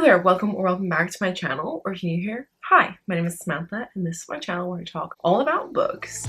there, welcome or welcome back to my channel, or if you're new here, hi, my name is Samantha and this is my channel where I talk all about books.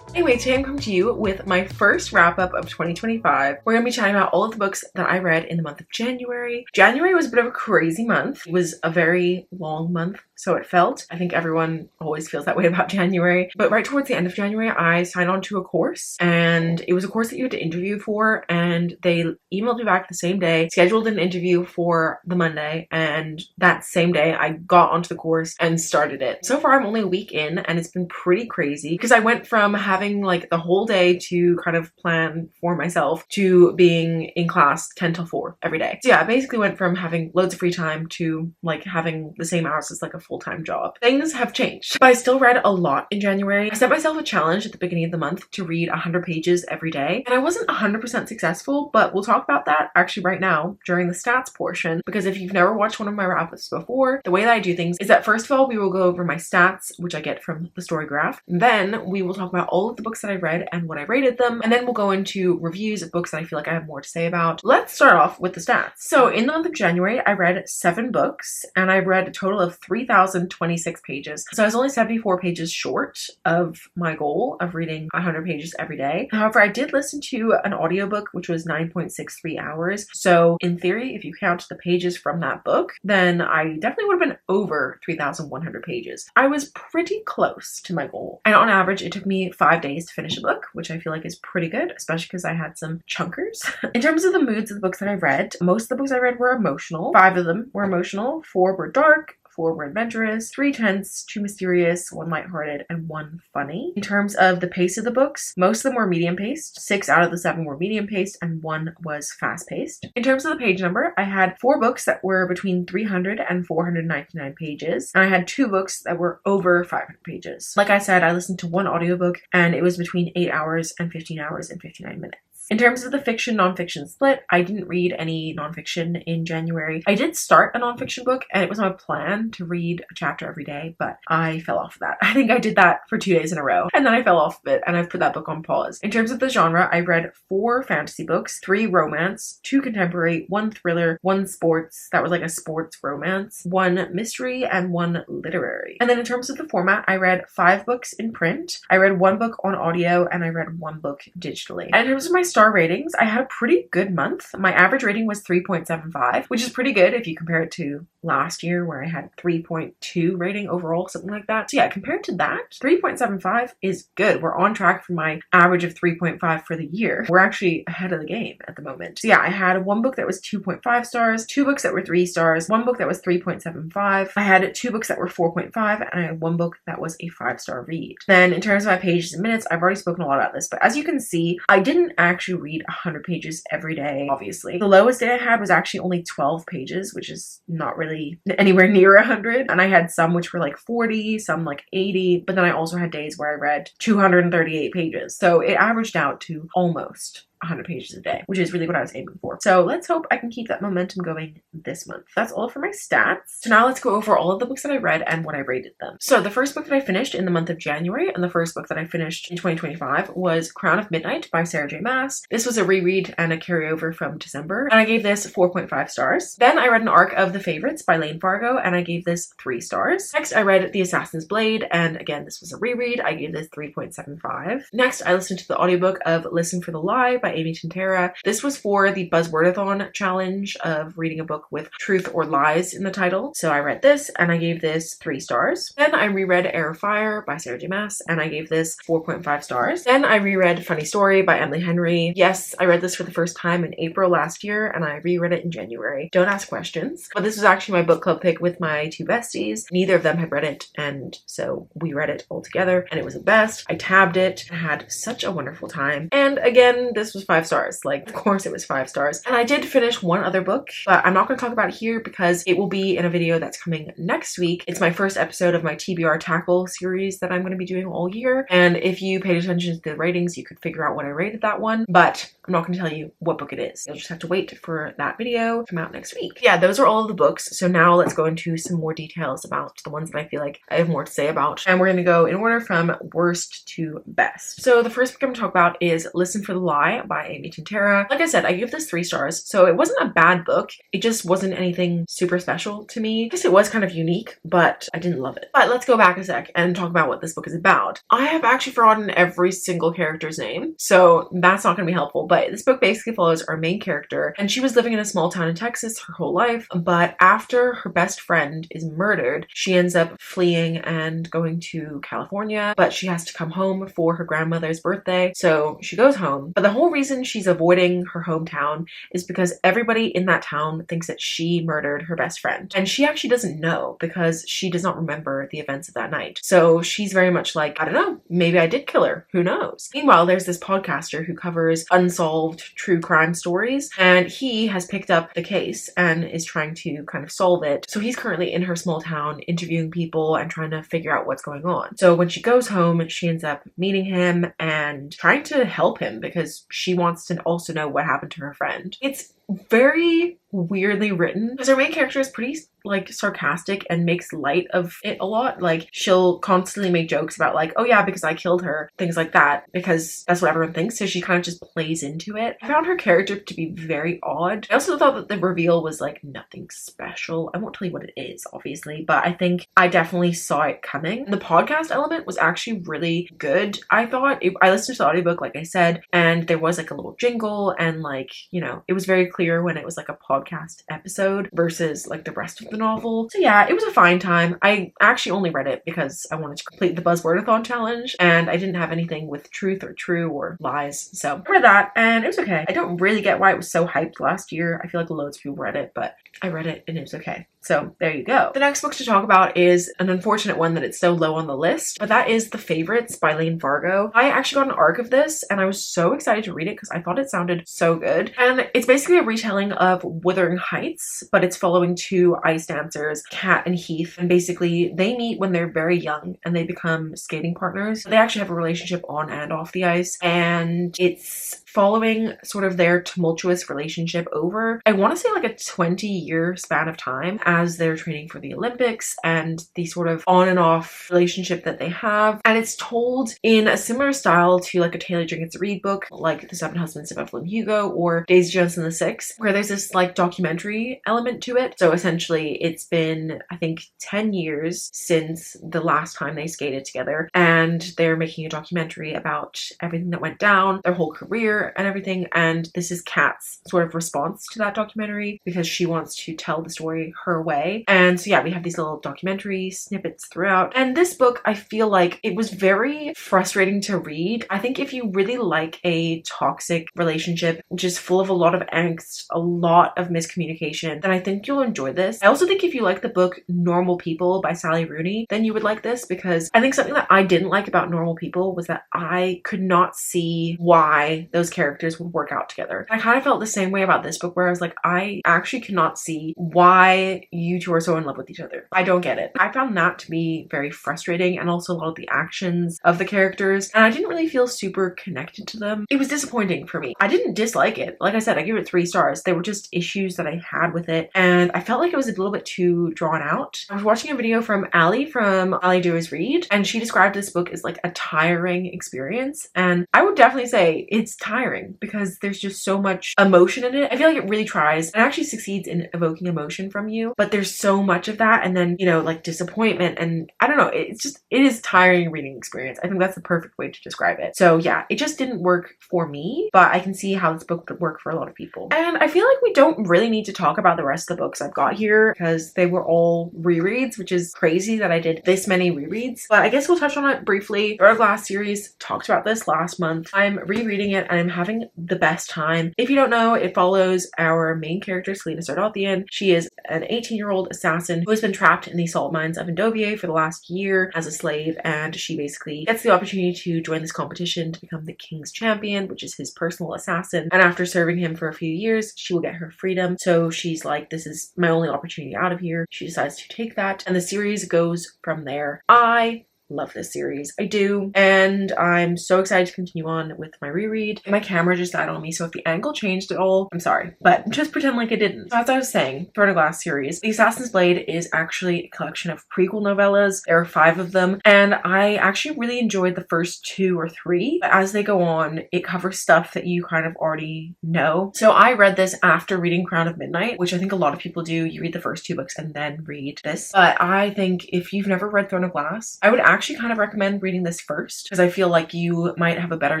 Anyway, today I'm coming to you with my first wrap-up of 2025. We're going to be chatting about all of the books that I read in the month of January. January was a bit of a crazy month. It was a very long month, so it felt. I think everyone always feels that way about January. But right towards the end of January, I signed on to a course, and it was a course that you had to interview for, and they emailed me back the same day, scheduled an interview for the Monday, and that same day I got onto the course and started it. So far, I'm only a week in, and it's been pretty crazy because I went from having like the whole day to kind of plan for myself to being in class 10 till 4 every day. So yeah, I basically went from having loads of free time to like having the same hours as like a full-time job. Things have changed, but I still read a lot in January. I set myself a challenge at the beginning of the month to read 100 pages every day, and I wasn't 100% successful, but we'll talk about that actually right now during the stats portion, because if you've never watched one of my wrap-ups before, the way that I do things is that first of all, we will go over my stats, which I get from the story graph. Then we will talk about all of the books that I read and what I rated them, and then we'll go into reviews of books that I feel like I have more to say about. Let's start off with the stats. So in the month of January, I read 7 books, and I read a total of 3,026 pages. So I was only 74 pages short of my goal of reading 100 pages every day. However, I did listen to an audiobook, which was 9.63 hours. So in theory, if you count the pages from that book, then I definitely would have been over 3,100 pages. I was pretty close to my goal. And on average, it took me 5 days to finish a book, which I feel like is pretty good, especially because I had some chunkers. In terms of the moods of the books that I read, most of the books I read were emotional. 5 of them were emotional, 4 were dark, 4 were adventurous, 3 tense, 2 mysterious, 1 lighthearted, and 1 funny. In terms of the pace of the books, most of them were medium paced. 6 out of the 7 were medium paced, and 1 was fast paced. In terms of the page number, I had 4 books that were between 300 and 499 pages, and I had 2 books that were over 500 pages. Like I said, I listened to 1 audiobook, and it was between 8 hours and 15 hours and 59 minutes. In terms of the fiction-nonfiction split, I didn't read any nonfiction in January. I did start a nonfiction book, and it was my plan to read a chapter every day, but I fell off of that. I think I did that for 2 days in a row, and then I fell off of it, and I've put that book on pause. In terms of the genre, I read 4 fantasy books, 3 romance, 2 contemporary, 1 thriller, 1 sports, that was like a sports romance, 1 mystery, and 1 literary. And then in terms of the format, I read 5 books in print, I read 1 book on audio, and I read 1 book digitally. And in terms of my star ratings, I had a pretty good month. My average rating was 3.75, which is pretty good if you compare it to last year where I had 3.2 rating overall, something like that. So yeah, compared to that, 3.75 is good. We're on track for my average of 3.5 for the year. We're actually ahead of the game at the moment. So yeah, I had 1 book that was 2.5 stars, 2 books that were 3 stars, 1 book that was 3.75. I had 2 books that were 4.5, and I had 1 book that was a 5-star read. Then in terms of my pages and minutes, I've already spoken a lot about this, but as you can see, I didn't actually read 100 pages every day, obviously. The lowest day I had was actually only 12 pages, which is not really anywhere near 100. And I had some which were like 40, some like 80, but then I also had days where I read 238 pages. So it averaged out to almost 100 pages a day, which is really what I was aiming for. So let's hope I can keep that momentum going this month. That's all for my stats. So now let's go over all of the books that I read and what I rated them. So the first book that I finished in the month of January and the first book that I finished in 2025 was Crown of Midnight by Sarah J. Maas. This was a reread and a carryover from December, and I gave this 4.5 stars. Then I read an arc of The Favorites by Lane Fargo, and I gave this 3 stars. Next, I read The Assassin's Blade, and again, this was a reread. I gave this 3.75. Next, I listened to the audiobook of Listen for the Lie by Amy Tintera. This was for the Buzzwordathon challenge of reading a book with truth or lies in the title. So I read this and I gave this 3 stars. Then I reread Air of Fire by Sarah J. Maas, and I gave this 4.5 stars. Then I reread Funny Story by Emily Henry. Yes, I read this for the first time in April last year, and I reread it in January. Don't ask questions. But this was actually my book club pick with my 2 besties. Neither of them had read it, and so we read it all together, and it was the best. I tabbed it and had such a wonderful time. And again, this was was 5 stars. Like, of course it was 5 stars. And I did finish one other book, but I'm not going to talk about it here because it will be in a video that's coming next week. It's my first episode of my TBR Tackle series that I'm going to be doing all year. And if you paid attention to the ratings, you could figure out what I rated that one, but I'm not going to tell you what book it is. You'll just have to wait for that video to come out next week. Yeah, those are all of the books. So now let's go into some more details about the ones that I feel like I have more to say about. And we're going to go in order from worst to best. So the first book I'm going to talk about is Listen for the Lie by Amy Tintera. Like I said, I give this 3 stars. So it wasn't a bad book. It just wasn't anything super special to me. I guess it was kind of unique, but I didn't love it. But let's go back a sec and talk about what this book is about. I have actually forgotten every single character's name, so that's not going to be helpful. But this book basically follows our main character, and she was living in a small town in Texas her whole life, but after her best friend is murdered, she ends up fleeing and going to California, but she has to come home for her grandmother's birthday, so she goes home. But the whole reason she's avoiding her hometown is because everybody in that town thinks that she murdered her best friend, and she actually doesn't know because she does not remember the events of that night. So she's very much like, I don't know, maybe I did kill her, who knows? Meanwhile, there's this podcaster who covers unsolved true crime stories, and he has picked up the case and is trying to kind of solve it. So he's currently in her small town interviewing people and trying to figure out what's going on. So when she goes home, she ends up meeting him and trying to help him because she wants to also know what happened to her friend. It's very weirdly written because her main character is pretty like sarcastic and makes light of it a lot. Like, she'll constantly make jokes about like, oh yeah, because I killed her, things like that, because that's what everyone thinks. So she kind of just plays into it. I found her character to be very odd. I also thought that the reveal was like nothing special. I won't tell you what it is, obviously, but I think I definitely saw it coming. The podcast element was actually really good. I thought I listened to the audiobook, like I said, and there was like a little jingle and like, you know, it was very clear when it was like a podcast episode versus like the rest of the novel. So yeah, it was a fine time. I actually only read it because I wanted to complete the Buzzwordathon challenge, and I didn't have anything with truth or true or lies. So I read that and it was okay. I don't really get why it was so hyped last year. I feel like loads of people read it, but I read it and it was okay. So there you go. The next book to talk about is an unfortunate one that it's so low on the list, but that is The Favorites by Lane Fargo. I actually got an arc of this and I was so excited to read it because I thought it sounded so good. And it's basically a retelling of Wuthering Heights, but it's following 2 ice dancers, Kat and Heath. And basically they meet when they're very young and they become skating partners. They actually have a relationship on and off the ice, and it's following sort of their tumultuous relationship over, I want to say like a 20-year span of time as they're training for the Olympics, and the sort of on and off relationship that they have. And it's told in a similar style to like a Taylor Jenkins Reid book, like The Seven Husbands of Evelyn Hugo or Daisy Jones and the Six, where there's this like documentary element to it. So essentially it's been, I think, 10 years since the last time they skated together, and they're making a documentary about everything that went down, their whole career and everything. And this is Kat's sort of response to that documentary because she wants to tell the story her way. And so yeah, we have these little documentary snippets throughout. And this book, I feel like it was very frustrating to read. I think if you really like a toxic relationship, which is full of a lot of angst, a lot of miscommunication, then I think you'll enjoy this. I also think if you like the book Normal People by Sally Rooney, then you would like this, because I think something that I didn't like about Normal People was that I could not see why those characters would work out together. I kind of felt the same way about this book, where I was like, I actually cannot see why you two are so in love with each other. I don't get it. I found that to be very frustrating, and also a lot of the actions of the characters, and I didn't really feel super connected to them. It was disappointing for me. I didn't dislike it. Like I said, I gave it 3 stars. There were just issues that I had with it, and I felt like it was a little bit too drawn out. I was watching a video from Allie from Allie Does Read, and she described this book as like a tiring experience, and I would definitely say it's tiring because there's just so much emotion in it. I feel like it really tries and actually succeeds in evoking emotion from you, but there's so much of that, and then, you know, like disappointment, and I don't know, it is tiring reading experience. I think that's the perfect way to describe it. So yeah, it just didn't work for me, but I can see how this book would work for a lot of people. And I feel like we don't really need to talk about the rest of the books I've got here because they were all rereads, which is crazy that I did this many rereads, but I guess we'll touch on it briefly. The Glass series talked about this last month. I'm rereading it and I'm having the best time. If you don't know, it follows our main character, Selena Sardothian. She is an 18-year-old assassin who has been trapped in the salt mines of Indovie for the last year as a slave, and she basically gets the opportunity to join this competition to become the king's champion, which is his personal assassin. And after serving him for a few years, she will get her freedom. So she's like, this is my only opportunity out of here. She decides to take that, and the series goes from there. I love this series. I do. And I'm so excited to continue on with my reread. My camera just died on me, so if the angle changed at all, I'm sorry. But just pretend like it didn't. So as I was saying, Throne of Glass series, The Assassin's Blade is actually a collection of prequel novellas. There are 5 of them. And I actually really enjoyed the first 2 or 3. But as they go on, it covers stuff that you kind of already know. So I read this after reading Crown of Midnight, which I think a lot of people do. You read the first 2 books and then read this. But I think if you've never read Throne of Glass, I would actually kind of recommend reading this first, because I feel like you might have a better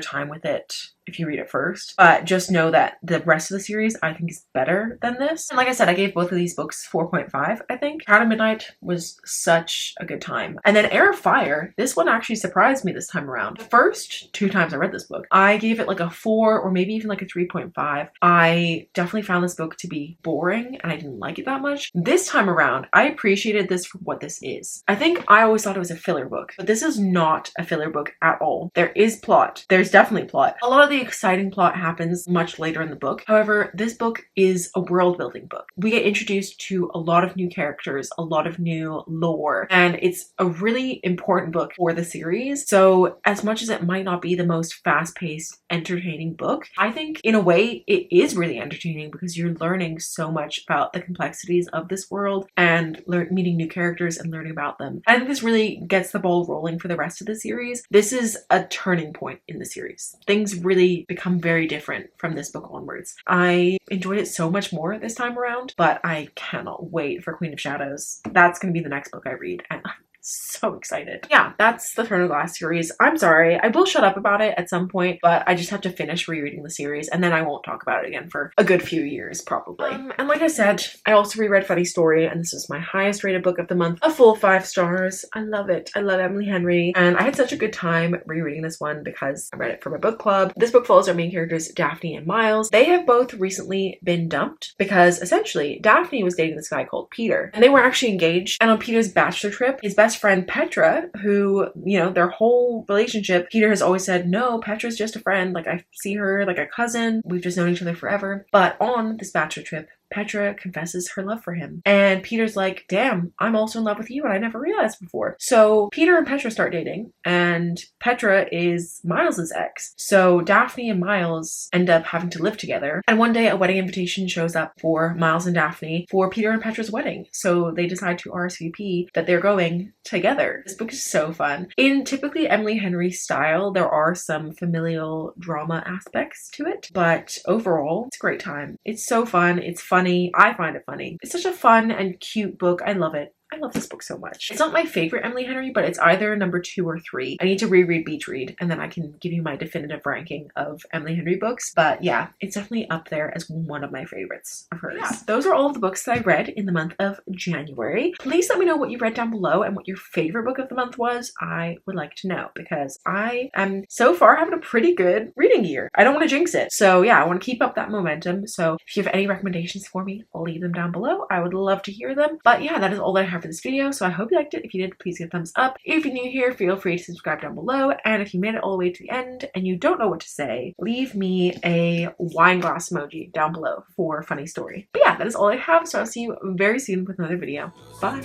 time with it if you read it first. But just know that the rest of the series I think is better than this. And like I said, I gave both of these books 4.5, I think. Crown of Midnight was such a good time. And then Heir of Fire, this one actually surprised me this time around. The first 2 times I read this book, I gave it like a 4 or maybe even like a 3.5. I definitely found this book to be boring and I didn't like it that much. This time around, I appreciated this for what this is. I think I always thought it was a filler book, but this is not a filler book at all. There is plot. There's definitely plot. A lot of the exciting plot happens much later in the book. However, this book is a world building book. We get introduced to a lot of new characters, a lot of new lore, and it's a really important book for the series. So as much as it might not be the most fast-paced, entertaining book, I think in a way it is really entertaining because you're learning so much about the complexities of this world and meeting new characters and learning about them. I think this really gets the ball rolling for the rest of the series. This is a turning point in the series. Things really become very different from this book onwards. I enjoyed it so much more this time around, but I cannot wait for Queen of Shadows. That's going to be the next book I read, and I'm so excited. Yeah, that's the Throne of Glass series. I'm sorry, I will shut up about it at some point, but I just have to finish rereading the series and then I won't talk about it again for a good few years probably. And like I said, I also reread Funny Story, and this is my highest rated book of the month, a full 5 stars. I love it. I love Emily Henry, and I had such a good time rereading this one because I read it for my book club. This book follows our main characters, Daphne and Miles. They have both recently been dumped because essentially Daphne was dating this guy called Peter, and they were actually engaged, and on Peter's bachelor trip, his best friend Petra, who, you know, their whole relationship, Peter has always said, no, Petra's just a friend, like I see her like a cousin, we've just known each other forever. But on this bachelor trip, Petra confesses her love for him. And Peter's like, damn, I'm also in love with you and I never realized before. So Peter and Petra start dating, and Petra is Miles's ex. So Daphne and Miles end up having to live together. And one day a wedding invitation shows up for Miles and Daphne for Peter and Petra's wedding. So they decide to RSVP that they're going together. This book is so fun. In typically Emily Henry style, there are some familial drama aspects to it, but overall, it's a great time. It's so fun. It's funny. I find it funny. It's such a fun and cute book. I love it. I love this book so much. It's not my favorite Emily Henry, but it's either number 2 or 3. I need to reread Beach Read, and then I can give you my definitive ranking of Emily Henry books. But yeah, it's definitely up there as one of my favorites of hers. Yeah, those are all of the books that I read in the month of January. Please let me know what you read down below and what your favorite book of the month was. I would like to know because I am so far having a pretty good reading year. I don't want to jinx it. So yeah, I want to keep up that momentum. So if you have any recommendations for me, I'll leave them down below. I would love to hear them. But yeah, that is all that I have for this video, so I hope you liked it. If you did, please give a thumbs up. If you're new here, feel free to subscribe down below, and if you made it all the way to the end and you don't know what to say, leave me a wine glass emoji down below for Funny Story. But yeah, that is all I have, so I'll see you very soon with another video. Bye!